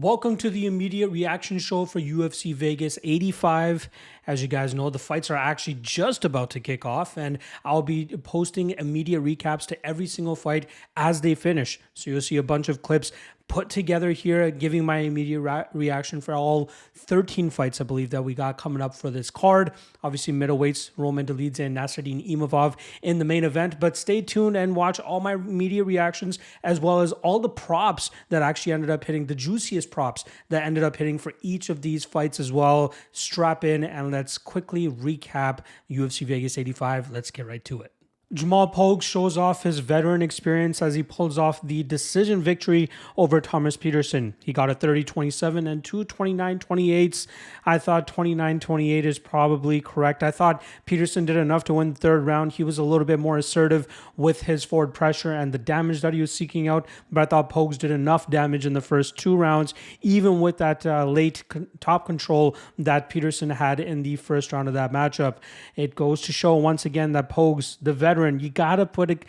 Welcome to the immediate reaction show for UFC Vegas 85. As you guys know, the fights are actually just about to kick off, and I'll be posting immediate recaps to every single fight as they finish. So you'll see a bunch of clips put together here, giving my immediate reaction for all 13 fights, I believe, that we got coming up for this card. Obviously, middleweights, Roman Dolidze and Nasruddin Imavov in the main event. But stay tuned and watch all my immediate reactions, as well as all the props that actually ended up hitting, the juiciest props that ended up hitting for each of these fights as well. Strap in and let's quickly recap UFC Vegas 85. Let's get right to it. Jamal Pogue shows off his veteran experience as he pulls off the decision victory over Thomas Peterson. He got a 30-27 and two 29-28s. I thought 29-28 is probably correct. I thought Peterson did enough to win the third round. He was a little bit more assertive with his forward pressure and the damage that he was seeking out, but I thought Pogues did enough damage in the first two rounds, even with that late top control that Peterson had in the first round of that matchup. It goes to show once again that Pogues, the veteran, you got to put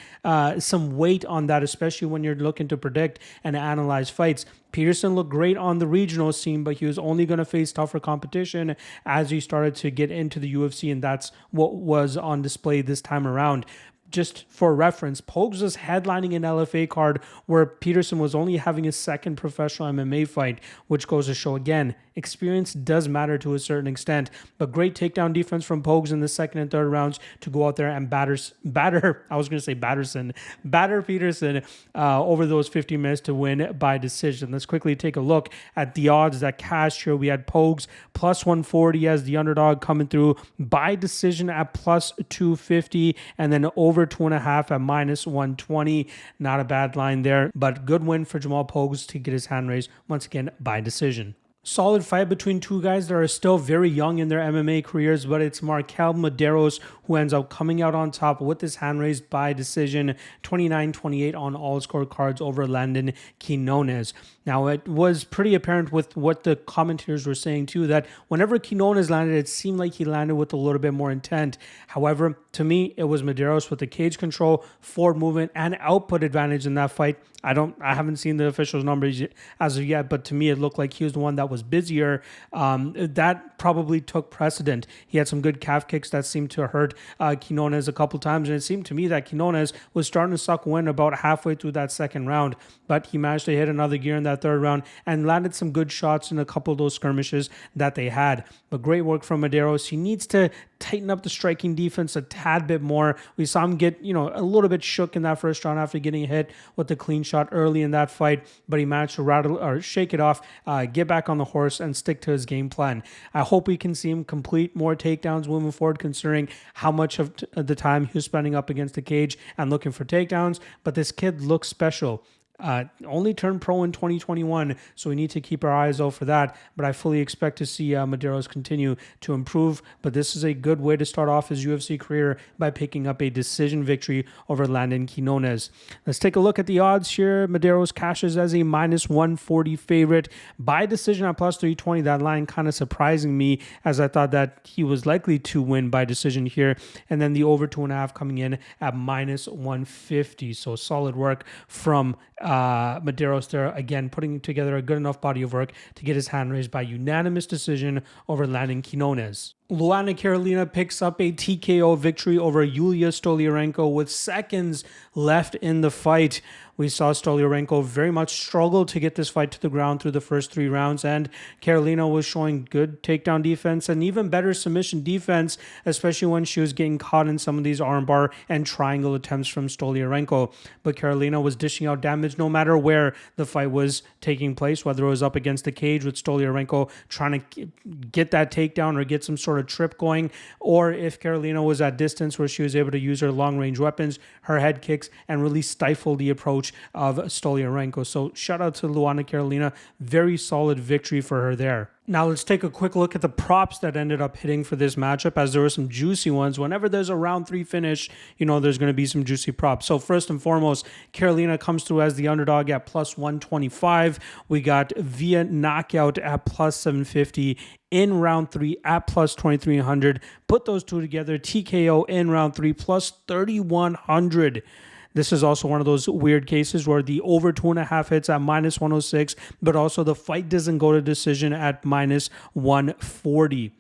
some weight on that, especially when you're looking to predict and analyze fights. Peterson looked great on the regional scene, but he was only going to face tougher competition as he started to get into the UFC, and that's what was on display this time around. Just for reference, Pogues was headlining an LFA card where Peterson was only having his second professional MMA fight, which goes to show again, experience does matter to a certain extent. But great takedown defense from Pogues in the second and third rounds to go out there and batter Peterson over those 15 minutes to win by decision. Let's quickly take a look at the odds that cashed here. We had Pogues plus 140 as the underdog coming through by decision at plus 250, and then over 2.5 at minus 120. Not a bad line there, but good win for Jamal Pogues to get his hand raised once again by decision. Solid fight between two guys that are still very young in their MMA careers, but it's Markel Maderos who ends up coming out on top with his hand raised by decision, 29-28 on all scorecards over Landon Quinones. Now, it was pretty apparent with what the commentators were saying too, that whenever Quinones landed, it seemed like he landed with a little bit more intent. However, to me, it was Maderos with the cage control, forward movement, and output advantage in that fight. I haven't seen the official numbers as of yet, but to me, it looked like he was the one that was busier. That probably took precedent. He had some good calf kicks that seemed to hurt Quinones a couple times, and it seemed to me that Quinones was starting to suck wind about halfway through that second round, but he managed to hit another gear in that third round and landed some good shots in a couple of those skirmishes that they had. But great work from Maderos. He needs to tighten up the striking defense a tad bit more. We saw him get, a little bit shook in that first round after getting hit with the clean shot early in that fight, but he managed to shake it off, get back on the horse and stick to his game plan. I hope we can see him complete more takedowns moving forward, considering how much of the time he was spending up against the cage and looking for takedowns, but this kid looks special. Only turned pro in 2021, so we need to keep our eyes out for that. But I fully expect to see Maderos continue to improve. But this is a good way to start off his UFC career by picking up a decision victory over Landon Quinones. Let's take a look at the odds here. Maderos cashes as a minus 140 favorite by decision at plus 320. That line kind of surprising me, as I thought that he was likely to win by decision here. And then the over 2.5 coming in at minus 150. So solid work from Maderos there, again putting together a good enough body of work to get his hand raised by unanimous decision over Landon Quinones. Luana Carolina picks up a TKO victory over Yulia Stoliarenko with seconds left in the fight. We saw Stoliarenko very much struggle to get this fight to the ground through the first three rounds, and Carolina was showing good takedown defense and even better submission defense, especially when she was getting caught in some of these armbar and triangle attempts from Stoliarenko. But Carolina was dishing out damage no matter where the fight was taking place, whether it was up against the cage with Stoliarenko trying to get that takedown or get some sort of trip going, or if Carolina was at distance where she was able to use her long-range weapons, her head kicks, and really stifle the approach of Stoliarenko. So shout out to Luana Carolina. Very solid victory for her there. Now let's take a quick look at the props that ended up hitting for this matchup, as there were some juicy ones. Whenever there's a round 3 finish, there's going to be some juicy props. So first and foremost, Carolina comes through as the underdog at plus 125. We got via knockout at plus 750. In round 3 at plus 2300. Put those two together, TKO in round 3 plus 3100. This is also one of those weird cases where the over 2.5 hits at minus 106, but also the fight doesn't go to decision at minus 140.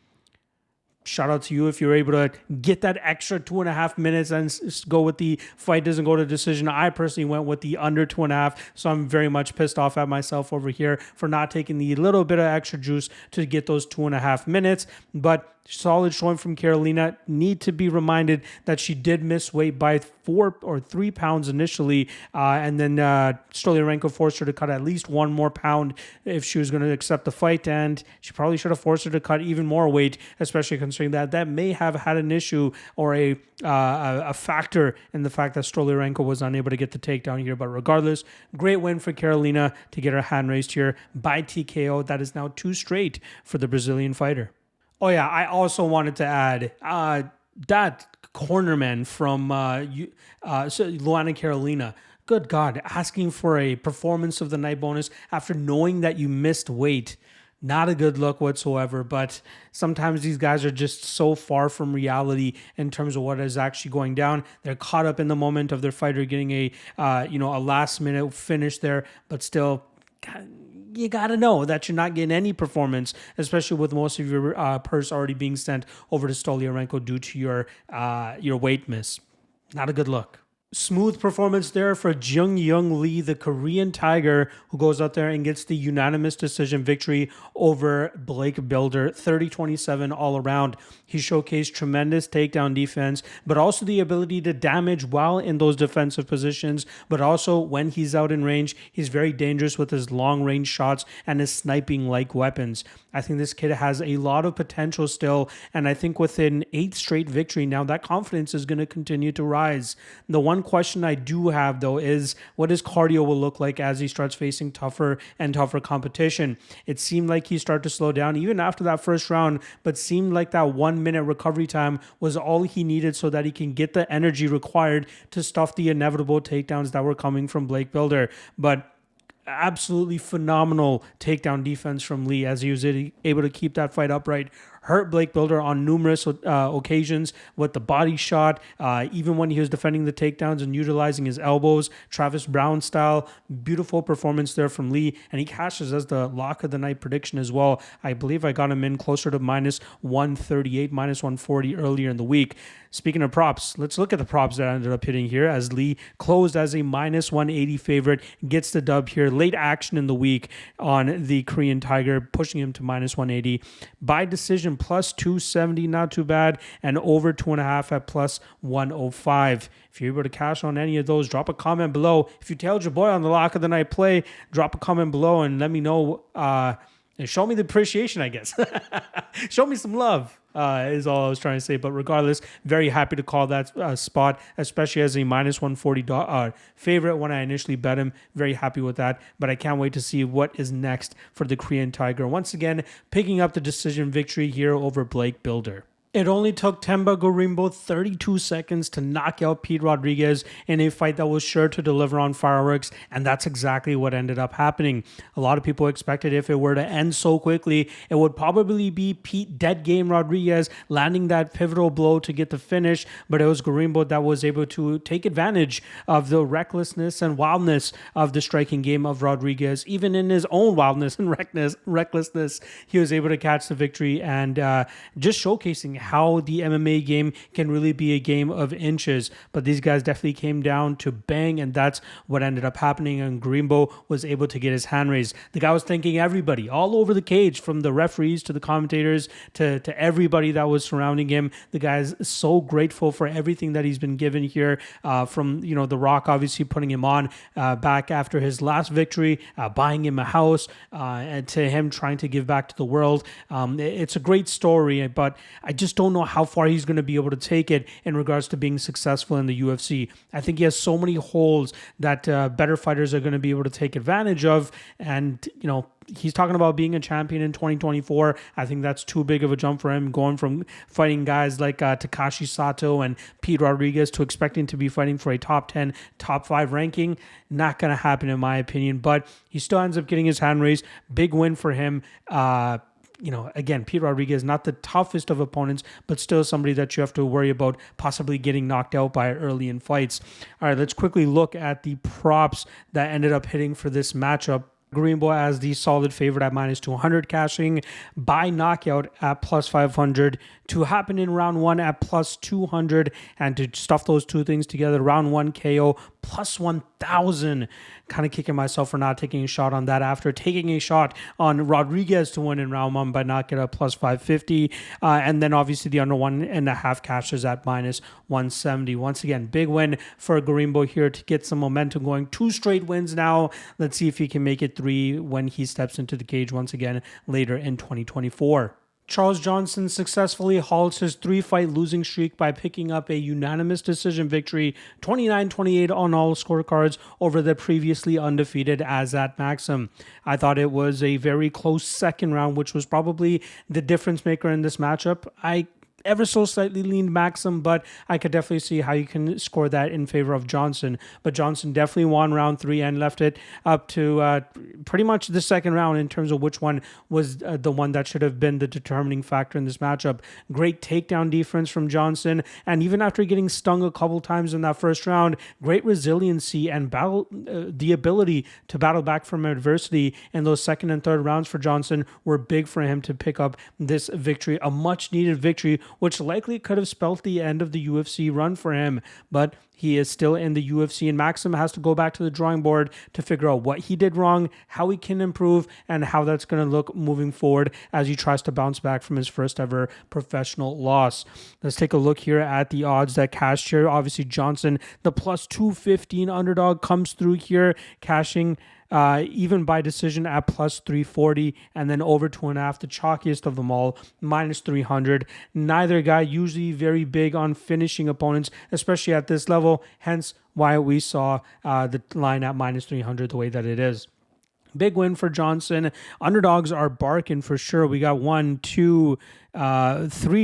Shout out to you if you're able to get that extra 2.5 minutes and go with the fight doesn't go to decision. I personally went with the under 2.5, so I'm very much pissed off at myself over here for not taking the little bit of extra juice to get those 2.5 minutes. But solid showing from Carolina. Need to be reminded that she did miss weight by 4 or 3 pounds initially, and then Stoliarenko forced her to cut at least 1 more pound if she was going to accept the fight, and she probably should have forced her to cut even more weight, especially considering that may have had an issue or a factor in the fact that Stoliarenko was unable to get the takedown here. But regardless, great win for Carolina to get her hand raised here by TKO. That is now 2 straight for the Brazilian fighter. Oh yeah, I also wanted to add that cornerman from Luana Carolina. Good God, asking for a performance of the night bonus after knowing that you missed weight. Not a good look whatsoever, but sometimes these guys are just so far from reality in terms of what is actually going down. They're caught up in the moment of their fighter getting a last minute finish there, but still, you got to know that you're not getting any performance, especially with most of your purse already being sent over to Stoliarenko due to your weight miss. Not a good look. Smooth performance there for Jung Young Lee, the Korean Tiger, who goes out there and gets the unanimous decision victory over Blake Builder, 30-27 all around. He showcased tremendous takedown defense, but also the ability to damage while in those defensive positions, but also when he's out in range, he's very dangerous with his long-range shots and his sniping-like weapons. I think this kid has a lot of potential still, and I think with an 8th straight victory now, that confidence is going to continue to rise. The one question I do have, though, is what his cardio will look like as he starts facing tougher and tougher competition. It seemed like he started to slow down even after that first round, but seemed like that 1 minute recovery time was all he needed so that he can get the energy required to stuff the inevitable takedowns that were coming from Blake Builder. But absolutely phenomenal takedown defense from Lee as he was able to keep that fight upright. Hurt Blake Builder on numerous occasions with the body shot, even when he was defending the takedowns and utilizing his elbows, Travis Brown style. Beautiful performance there from Lee, and he cashes as the lock of the night prediction as well. I believe I got him in closer to minus 138, minus 140 earlier in the week. Speaking of props, let's look at the props that I ended up hitting here as Lee closed as a minus 180 favorite, gets the dub here. Late action in the week on the Korean Tiger, pushing him to minus 180. By decision, plus 270, not too bad, and over 2.5 at plus 105. If you're able to cash on any of those, drop a comment below. If you tailed your boy on the lock of the night play, drop a comment below and let me know. And show me the appreciation, I guess. Show me some love. Is all I was trying to say. But regardless, very happy to call that spot, especially as a minus 140 favorite when I initially bet him. Very happy with that. But I can't wait to see what is next for the Korean Tiger. Once again, picking up the decision victory here over Blake Builder. It only took Themba Gorimbo 32 seconds to knock out Pete Rodriguez in a fight that was sure to deliver on fireworks, and that's exactly what ended up happening. A lot of people expected if it were to end so quickly, it would probably be Pete dead game Rodriguez landing that pivotal blow to get the finish, but it was Gorimbo that was able to take advantage of the recklessness and wildness of the striking game of Rodriguez. Even in his own wildness and recklessness, he was able to catch the victory and just showcasing how the MMA game can really be a game of inches. But these guys definitely came down to bang, and that's what ended up happening, and Gorimbo was able to get his hand raised. The guy was thanking everybody all over the cage, from the referees to the commentators to everybody that was surrounding him. The guy's so grateful for everything that he's been given here, from The Rock obviously putting him on back after his last victory, buying him a house, and to him trying to give back to the world. It's a great story, but I just don't know how far he's going to be able to take it in regards to being successful in the UFC. I think he has so many holes that better fighters are going to be able to take advantage of. And, he's talking about being a champion in 2024. I think that's too big of a jump for him, going from fighting guys like Takashi Sato and Pete Rodriguez to expecting to be fighting for a top 10, top 5 ranking. Not going to happen in my opinion, but he still ends up getting his hand raised. Big win for him. again, Pete Rodriguez, not the toughest of opponents, but still somebody that you have to worry about possibly getting knocked out by early in fights. All right, let's quickly look at the props that ended up hitting for this matchup. Greenbow as the solid favorite at minus 200, cashing by knockout at plus 500, to happen in round 1 at plus 200, and to stuff those two things together, round 1 KO plus 1,000. Kind of kicking myself for not taking a shot on that after taking a shot on Rodriguez to win in round 1 by knockout at plus 550. And then obviously the under 1.5 cashes at minus 170. Once again, big win for Greenbow here to get some momentum going. 2 straight wins now. Let's see if he can make it 3 when he steps into the cage once again later in 2024. Charles Johnson successfully halts his 3-fight losing streak by picking up a unanimous decision victory, 29-28 on all scorecards over the previously undefeated Azat Maxim. I thought it was a very close second round, which was probably the difference maker in this matchup. I ever so slightly leaned Maxim, but I could definitely see how you can score that in favor of Johnson. But Johnson definitely won round 3 and left it up to pretty much the second round in terms of which one was the one that should have been the determining factor in this matchup. Great takedown defense from Johnson, and even after getting stung a couple times in that first round, great resiliency and the ability to battle back from adversity in those second and third rounds for Johnson were big for him to pick up this victory, a much needed victory, which likely could have spelled the end of the UFC run for him. But he is still in the UFC, and Maxim has to go back to the drawing board to figure out what he did wrong, how he can improve, and how that's going to look moving forward as he tries to bounce back from his first ever professional loss. Let's take a look here at the odds that cashed here. Obviously, Johnson, the plus 215 underdog, comes through here, cashing even by decision at plus 340, and then over 2.5, the chalkiest of them all, minus 300. Neither guy usually very big on finishing opponents, especially at this level, hence why we saw the line at minus 300 the way that it is. Big win for Johnson. Underdogs are barking for sure. We got 3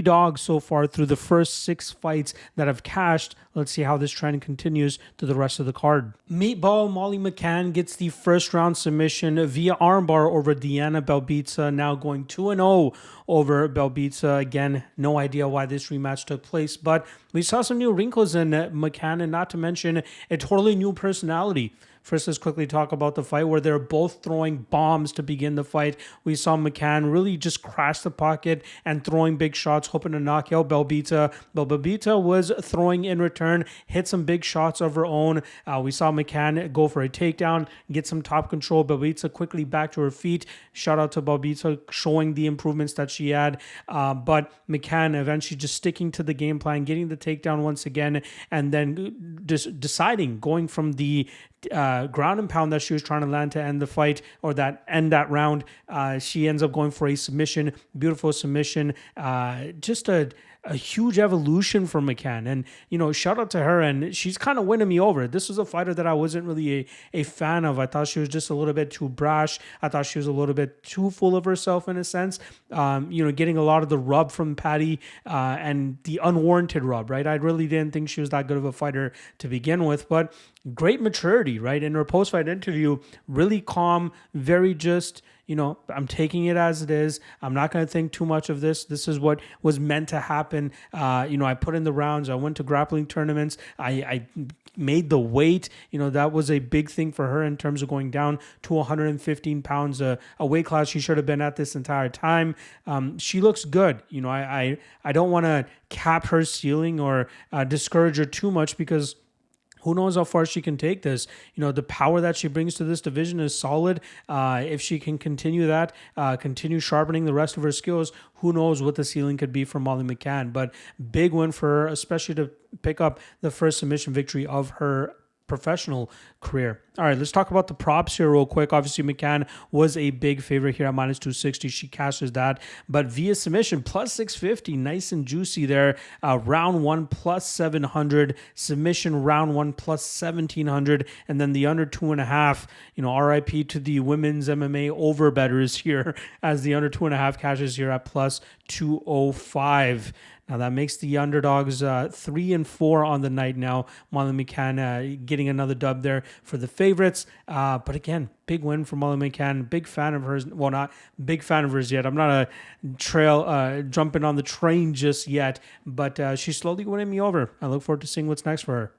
dogs so far through the first 6 fights that have cashed. Let's see how this trend continues to the rest of the card. Meatball Molly McCann gets the first round submission via armbar over Diana Belbita, now going 2-0 over Belbita. Again, no idea why this rematch took place, but we saw some new wrinkles in McCann, and not to mention a totally new personality. First, let's quickly talk about the fight where they're both throwing bombs to begin the fight. We saw McCann really just crash the pocket and throwing big shots, hoping to knock out Belbita. But Belbita was throwing in return, hit some big shots of her own. We saw McCann go for a takedown, get some top control. Belbita quickly back to her feet. Shout out to Belbita showing the improvements that she had. But McCann eventually just sticking to the game plan, getting the takedown once again, and then deciding, going from the ground and pound that she was trying to land to end the fight, or that end that round, she ends up going for a submission, beautiful submission, just a huge evolution from McCann. And, shout out to her, and she's kind of winning me over. This was a fighter that I wasn't really a fan of. I thought she was just a little bit too brash. I thought she was a little bit too full of herself in a sense, getting a lot of the rub from Patty, and the unwarranted rub, right? I really didn't think she was that good of a fighter to begin with, but great maturity, right? In her post-fight interview, really calm, very just, I'm taking it as it is. I'm not going to think too much of this. This is what was meant to happen. I put in the rounds. I went to grappling tournaments. I made the weight. That was a big thing for her in terms of going down to 115 pounds, a weight class she should have been at this entire time. She looks good. I don't want to cap her ceiling or discourage her too much, because who knows how far she can take this. The power that she brings to this division is solid. If she can continue that, continue sharpening the rest of her skills, who knows what the ceiling could be for Molly McCann. But big win for her, especially to pick up the first submission victory of her professional career. All right, let's talk about the props here real quick. Obviously, McCann was a big favorite here at minus 260. She cashes that, but via submission, plus 650, nice and juicy there. Round 1, plus 700. Submission, round 1, plus 1700. And then the under 2.5, RIP to the women's MMA over bettors here, as the under 2.5 cashes here at plus 205. Now that makes the underdogs 3-4 on the night now. Molly McCann getting another dub there for the favorites. But again, big win for Molly McCann. Big fan of hers. Well, not big fan of hers yet. I'm not jumping on the train just yet, but she's slowly winning me over. I look forward to seeing what's next for her.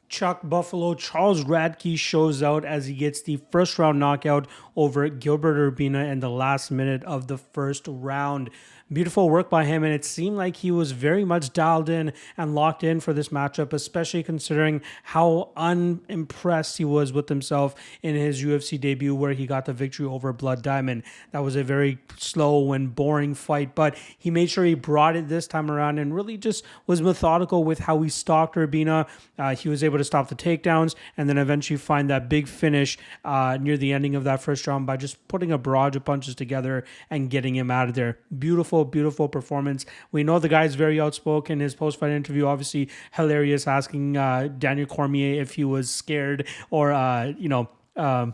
Chuck Buffalo, Charles Radkey shows out as he gets the first round knockout over Gilbert Urbina in the last minute of the first round. Beautiful work by him, and it seemed like he was very much dialed in and locked in for this matchup, especially considering how unimpressed he was with himself in his UFC debut where he got the victory over Blood Diamond. That was a very slow and boring fight, but he made sure he brought it this time around and really just was methodical with how he stalked Urbina. He was able to stop the takedowns and then eventually find that big finish near the ending of that first round by just putting a barrage of punches together and getting him out of there. Beautiful performance. We know the guy's very outspoken. His post-fight interview, obviously hilarious, asking Daniel Cormier if he was scared or,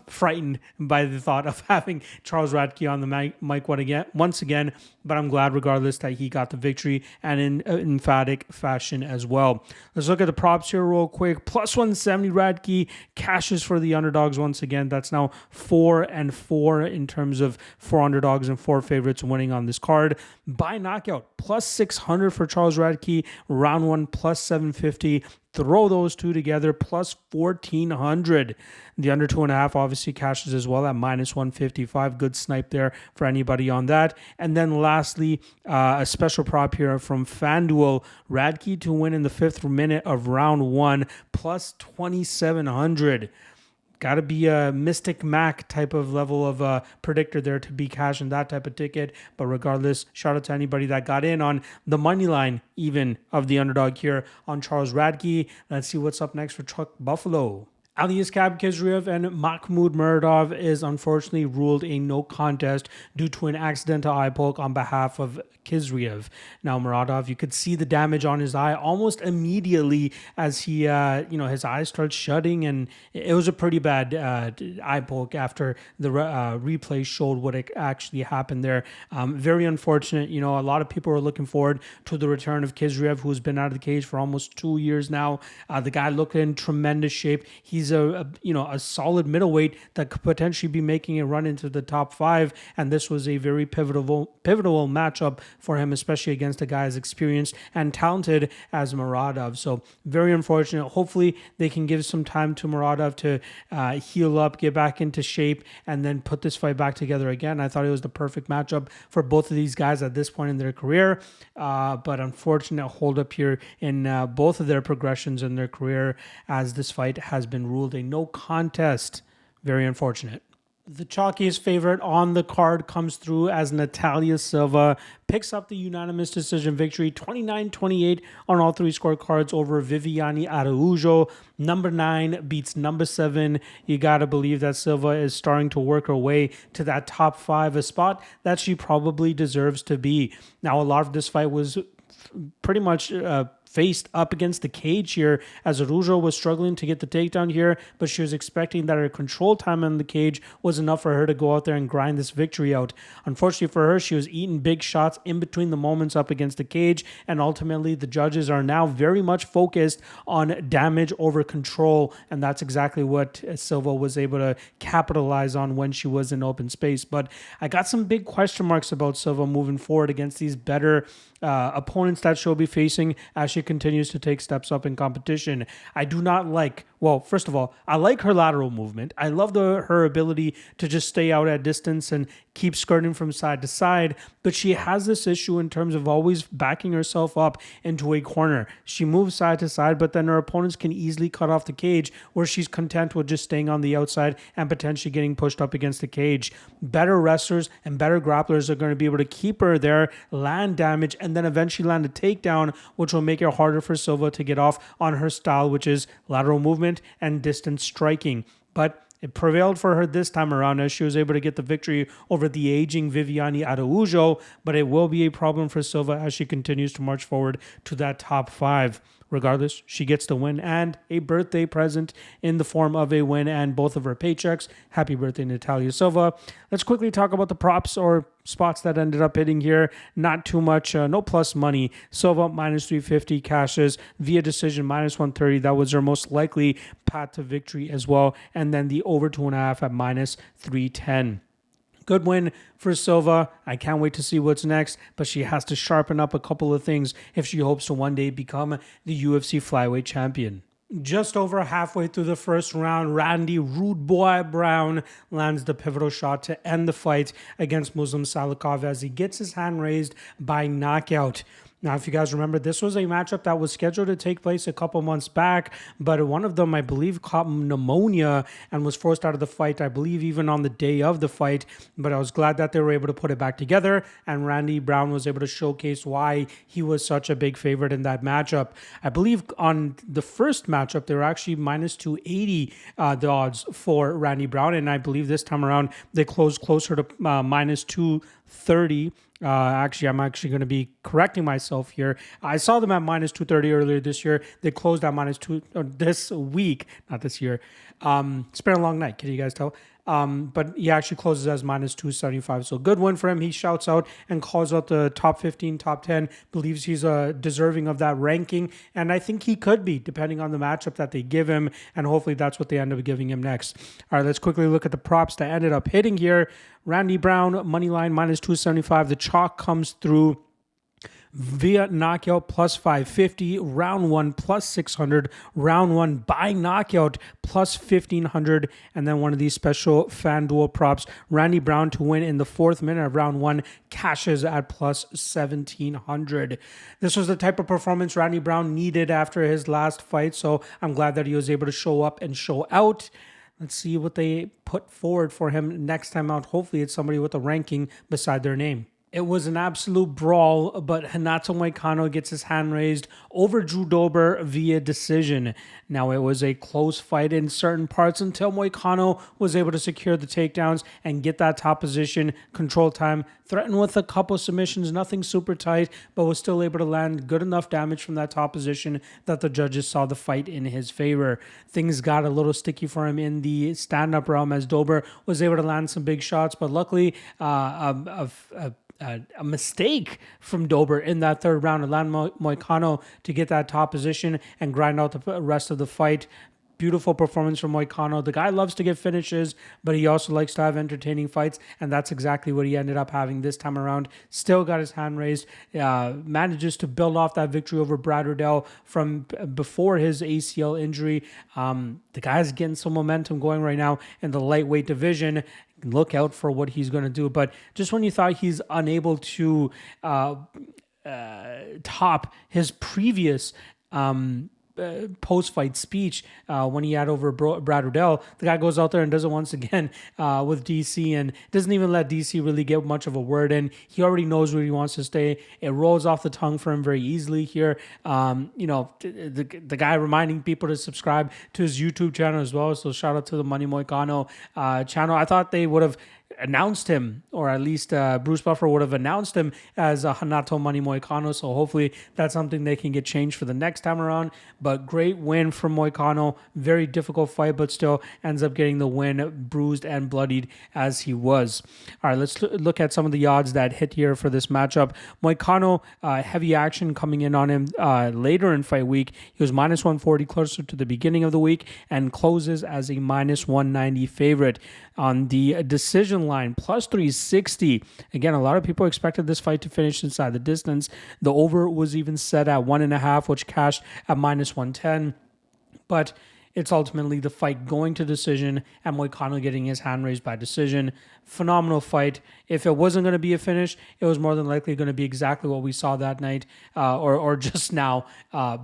frightened by the thought of having Charles Radkey on the mic once again, but I'm glad regardless that he got the victory and in emphatic fashion as well. Let's look at the props here real quick. Plus 170 Radkey cashes for the underdogs once again. That's now 4-4 in terms of 4 underdogs and 4 favorites winning on this card. By knockout, plus 600 for Charles Radkey, round 1 plus 750. Throw those two together, plus 1,400. The under 2.5 obviously cashes as well at minus 155. Good snipe there for anybody on that. And then lastly, a special prop here from FanDuel. Radkey to win in the 5th minute of round 1, plus 2,700. Got to be a Mystic Mac type of level of predictor there to be cashing that type of ticket. But regardless, shout out to anybody that got in on the money line even of the underdog here on Charles Radkey. Let's see what's up next for Chuck Buffalo. Aliaskhab Khizriev and Mahmoud Muradov is unfortunately ruled a no contest due to an accidental eye poke on behalf of Khizriev. Now Muradov, you could see the damage on his eye almost immediately as he, his eyes start shutting, and it was a pretty bad eye poke after the replay showed what actually happened there. Very unfortunate. A lot of people are looking forward to the return of Khizriev, who's been out of the cage for almost 2 years now. The guy looked in tremendous shape. He's a solid middleweight that could potentially be making a run into the top 5, and this was a very pivotal matchup for him, especially against a guy as experienced and talented as Muradov. So very unfortunate. Hopefully they can give some time to Muradov to heal up, get back into shape, and then put this fight back together again. I thought it was the perfect matchup for both of these guys at this point in their career, but unfortunate hold up here in both of their progressions in their career as this fight has been ruled a no contest. Very unfortunate. The chalkiest favorite on the card comes through as Natalia Silva picks up the unanimous decision victory, 29-28 on all 3 scorecards over Viviane Araújo. Number 9 beats number 7. You got to believe that Silva is starting to work her way to that top 5, a spot that she probably deserves to be. Now, a lot of this fight was pretty much faced up against the cage here as Araújo was struggling to get the takedown here, but she was expecting that her control time on the cage was enough for her to go out there and grind this victory out. Unfortunately for her, she was eating big shots in between the moments up against the cage, and ultimately the judges are now very much focused on damage over control, and that's exactly what Silva was able to capitalize on when she was in open space. But I got some big question marks about Silva moving forward against these better opponents that she'll be facing as she continues to take steps up in competition. I do not like, first of all, I like her lateral movement. I love her ability to just stay out at distance and keep skirting from side to side, but she has this issue in terms of always backing herself up into a corner. She moves side to side, but then her opponents can easily cut off the cage where she's content with just staying on the outside and potentially getting pushed up against the cage. Better wrestlers and better grapplers are going to be able to keep her there, land damage, and then eventually land a takedown, which will make it harder for Silva to get off on her style, which is lateral movement and distance striking. But it prevailed for her this time around as she was able to get the victory over the aging Viviane Araújo, but it will be a problem for Silva as she continues to march forward to that top 5. regardless, she gets the win and a birthday present in the form of a win and both of her paychecks. Happy birthday, Natalia Silva. Let's quickly talk about the props or spots that ended up hitting here. Not too much, no plus money. Silva minus 350 cashes via decision minus 130. That was her most likely path to victory as well. And then the over 2.5 at minus 310. Good win for Silva. I can't wait to see what's next, but she has to sharpen up a couple of things if she hopes to one day become the UFC flyweight champion. Just over halfway through the first round, Randy Rude Boy Brown lands the pivotal shot to end the fight against Muslim Salikov as he gets his hand raised by knockout. Now, if you guys remember, this was a matchup that was scheduled to take place a couple months back, but one of them, I believe, caught pneumonia and was forced out of the fight, I believe, even on the day of the fight. But I was glad that they were able to put it back together, and Randy Brown was able to showcase why he was such a big favorite in that matchup. I believe on the first matchup, they were actually minus 280 the odds for Randy Brown, and I believe this time around, they closed closer to minus 230. Actually, I'm actually going to be correcting myself here. I saw them at minus 230 earlier this year. They closed at minus 2 this week, not this year. It's been a long night. Can you guys tell? But he actually closes as minus 275. So good win for him. He shouts out and calls out the top 15, top 10, believes he's deserving of that ranking. And I think he could be, depending on the matchup that they give him. And hopefully that's what they end up giving him next. All right, let's quickly look at the props that ended up hitting here. Randy Brown, money line minus 275. The chalk comes through via knockout plus 550, round 1 plus 600, round 1 by knockout plus 1500, and then one of these special FanDuel props, Randy Brown to win in the 4th minute of round 1 cashes at plus 1700. This was the type of performance Randy Brown needed after his last fight, so I'm glad that he was able to show up and show out. Let's see what they put forward for him next time out. Hopefully it's somebody with a ranking beside their name. It was an absolute brawl, but Renato Moicano gets his hand raised over Drew Dober via decision. Now, it was a close fight in certain parts until Moicano was able to secure the takedowns and get that top position, control time, threatened with a couple submissions, nothing super tight, but was still able to land good enough damage from that top position that the judges saw the fight in his favor. Things got a little sticky for him in the stand-up realm as Dober was able to land some big shots, but luckily a mistake from Dober in that 3rd round allowed Moicano to get that top position and grind out the rest of the fight. Beautiful performance from Moicano. The guy loves to get finishes, but he also likes to have entertaining fights, and that's exactly what he ended up having this time around. Still got his hand raised, manages to build off that victory over Brad Riddell from before his ACL injury. The guy's getting some momentum going right now in the lightweight division. Look out for what he's going to do. But just when you thought he's unable to top his previous post-fight speech when he had over Brad Riddell, the guy goes out there and does it once again with DC and doesn't even let DC really get much of a word in. He already knows where he wants to stay. It rolls off the tongue for him very easily here. The guy reminding people to subscribe to his YouTube channel as well. So shout out to the Money Moicano channel. I thought they would have announced him, or at least Bruce Buffer would have announced him as a Hanato Money Moicano, so hopefully that's something they can get changed for the next time around. But great win from Moicano. Very difficult fight, but still ends up getting the win, bruised and bloodied as he was. All right, let's look at some of the odds that hit here for this matchup. Moicano, heavy action coming in on him later in fight week. He was minus 140 closer to the beginning of the week and closes as a minus 190 favorite. On the decision line, plus 360. Again, a lot of people expected this fight to finish inside the distance. The over was even set at 1.5, which cashed at minus 110. But it's ultimately the fight going to decision and Moicano getting his hand raised by decision. Phenomenal fight. If it wasn't going to be a finish, it was more than likely going to be exactly what we saw that night or just now.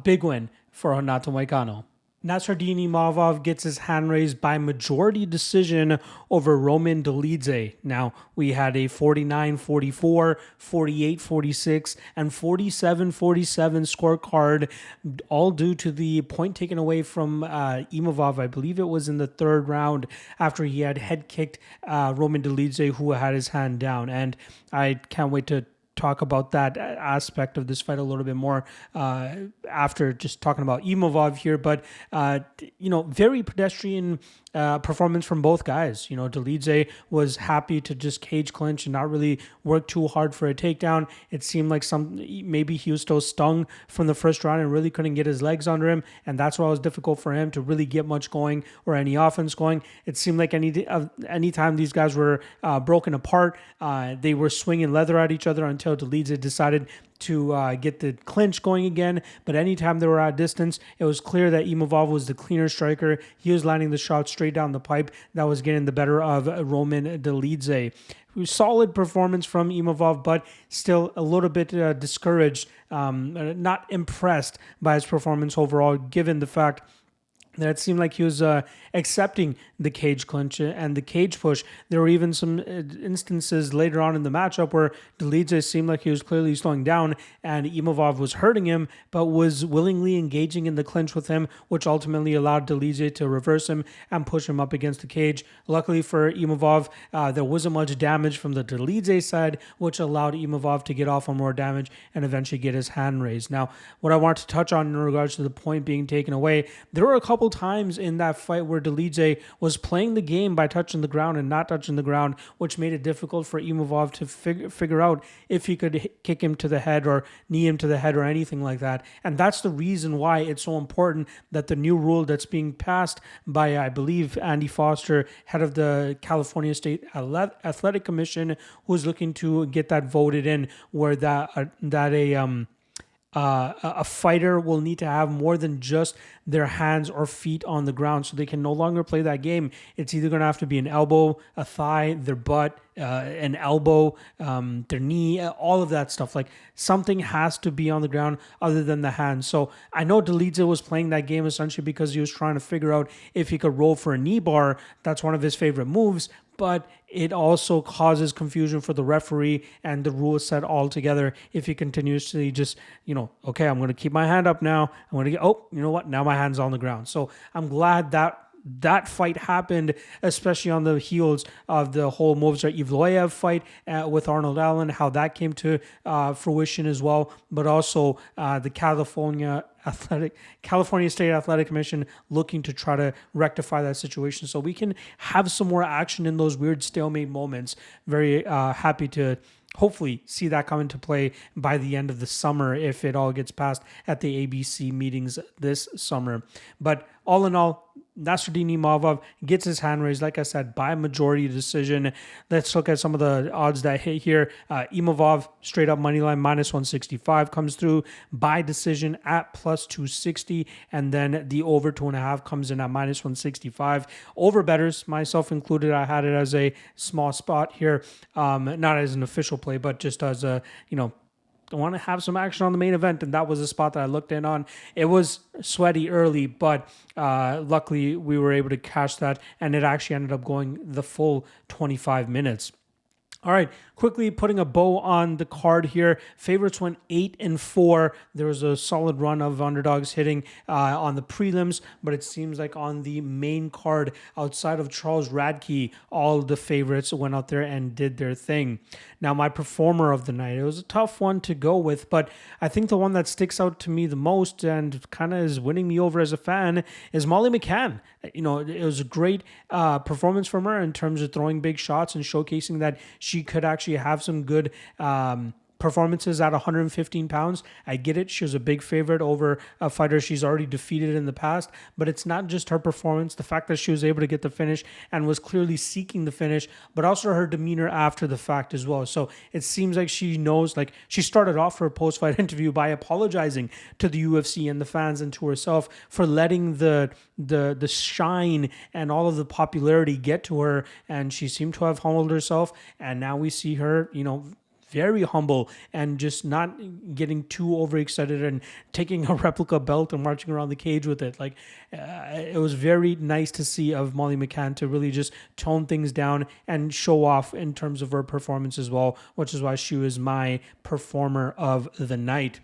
Big win for Renato Moicano. Nasruddin Imavov gets his hand raised by majority decision over Roman Dolidze. Now, we had a 49-44, 48-46, and 47-47 scorecard, all due to the point taken away from Imavov. I believe it was in the 3rd round after he had head kicked Roman Dolidze, who had his hand down. And I can't wait to talk about that aspect of this fight a little bit more after just talking about Imov here. But, very pedestrian performance from both guys. Dolidze was happy to just cage clinch and not really work too hard for a takedown. It seemed like maybe he was still stung from the first round and really couldn't get his legs under him, and that's why it was difficult for him to really get much going or any offense going. It seemed like any time these guys were broken apart, they were swinging leather at each other until Dolidze decided to get the clinch going again. But anytime they were at distance, it was clear that Imov was the cleaner striker. He was landing the shot straight down the pipe that was getting the better of Roman Dolidze. Solid performance from Imov, but still a little bit discouraged, not impressed by his performance overall, given the fact that it seemed like he was accepting the cage clinch and the cage push. There were even some instances later on in the matchup where Dolidze seemed like he was clearly slowing down and Imov was hurting him, but was willingly engaging in the clinch with him, which ultimately allowed Dolidze to reverse him and push him up against the cage. Luckily for Imov, there wasn't much damage from the Dolidze side, which allowed Imov to get off on more damage and eventually get his hand raised. Now, what I want to touch on in regards to the point being taken away, there were a couple times in that fight where Dolidze was playing the game by touching the ground and not touching the ground, which made it difficult for Imov to figure out if he could kick him to the head or knee him to the head or anything like that. And that's the reason why it's so important that the new rule that's being passed by, I believe, Andy Foster, head of the California State Athletic Commission, who's looking to get that voted in, where a fighter will need to have more than just their hands or feet on the ground, so they can no longer play that game. It's either going to have to be an elbow, a thigh, their butt, an elbow, their knee, all of that stuff. Like, something has to be on the ground other than the hands. So I know Dolidze was playing that game essentially because he was trying to figure out if he could roll for a knee bar. That's one of his favorite moves, but it also causes confusion for the referee and the rule set altogether if he continuously just, okay, I'm going to keep my hand up now. I'm going to get, you know what? Now my hand's on the ground. So I'm glad that fight happened, especially on the heels of the whole Movsar Evloev fight with Arnold Allen, how that came to fruition as well, but also the California State Athletic Commission looking to try to rectify that situation so we can have some more action in those weird stalemate moments. Very happy to hopefully see that come into play by the end of the summer if it all gets passed at the ABC meetings this summer. But all in all, Nasruddin Imov gets his hand raised, like I said, by majority decision. Let's look at some of the odds that hit here. Imov, straight up money line, -165, comes through by decision at +260. And then the over 2.5 comes in at -165. Over bettors, myself included, I had it as a small spot here. Not as an official play, but just as a, I want to have some action on the main event, and that was the spot that I looked in on. It was sweaty early, but luckily we were able to cash that, and it actually ended up going the full 25 minutes. All right, quickly putting a bow on the card here. Favorites went 8-4. There was a solid run of underdogs hitting on the prelims, but it seems like on the main card, outside of Charles Radkey, all the favorites went out there and did their thing. Now, my performer of the night, it was a tough one to go with, but I think the one that sticks out to me the most and kind of is winning me over as a fan is Molly McCann. It was a great performance from her in terms of throwing big shots and showcasing that she could actually have some good performances at 115 pounds. I get it. She was a big favorite over a fighter she's already defeated in the past, but it's not just her performance, the fact that she was able to get the finish and was clearly seeking the finish, but also her demeanor after the fact as well. So it seems like she knows, like, she started off her post-fight interview by apologizing to the UFC and the fans and to herself for letting the shine and all of the popularity get to her, and she seemed to have humbled herself, and now we see her, very humble and just not getting too overexcited and taking a replica belt and marching around the cage with it. It was very nice to see of Molly McCann to really just tone things down and show off in terms of her performance as well, which is why she was my performer of the night.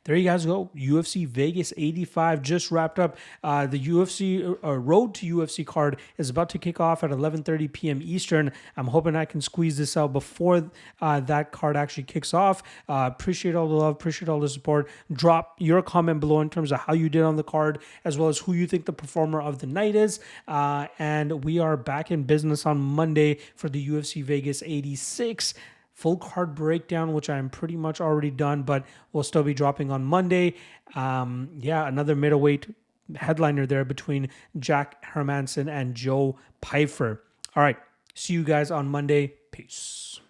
there you guys go. UFC Vegas 85 just wrapped up. The UFC Road to UFC card is about to kick off at 11:30 p.m. Eastern. I'm hoping I can squeeze this out before that card actually kicks off. Appreciate all the love, appreciate all the support. Drop your comment below in terms of how you did on the card, as well as who you think the performer of the night is. And we are back in business on Monday for the UFC Vegas 86 full card breakdown, which I'm pretty much already done, but we'll still be dropping on Monday. Another middleweight headliner there between Jack Hermanson and Joe Pyfer. All right, see you guys on Monday. Peace.